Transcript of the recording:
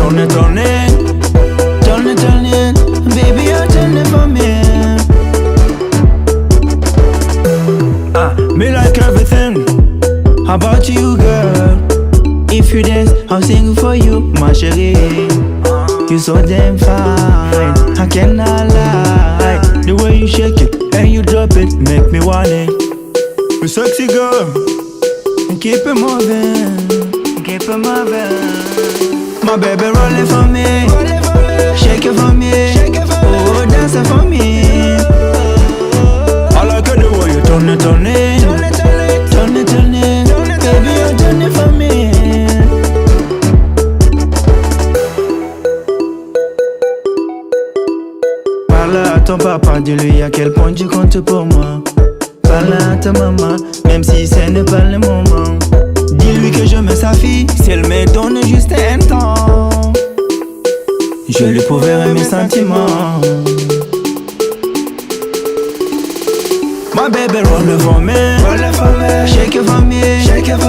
Turn it, turn it. Turn it, turn it. Baby, you turn it for me. Me like everything about you, girl. If you dance, I'll sing for you, my chérie. You so damn fine, I cannot lie. The way you shake it and you drop it, make me want it. You sexy girl, keep it moving, keep it moving. My baby, roll it for me, shake it for me, oh, dance it for me. I like it the way you turn it, turn it, turn it, turn it. Baby, you turn it for me. Parle à ton papa, dis-lui à quel point tu comptes pour moi. Parle à ta maman, même si ce n'est pas le moment. Dis-lui que je me sa fille, si elle me donne juste un temps, je lui prouverai mes sentiments. My baby, roll it for me, shake it for me, shake it for me.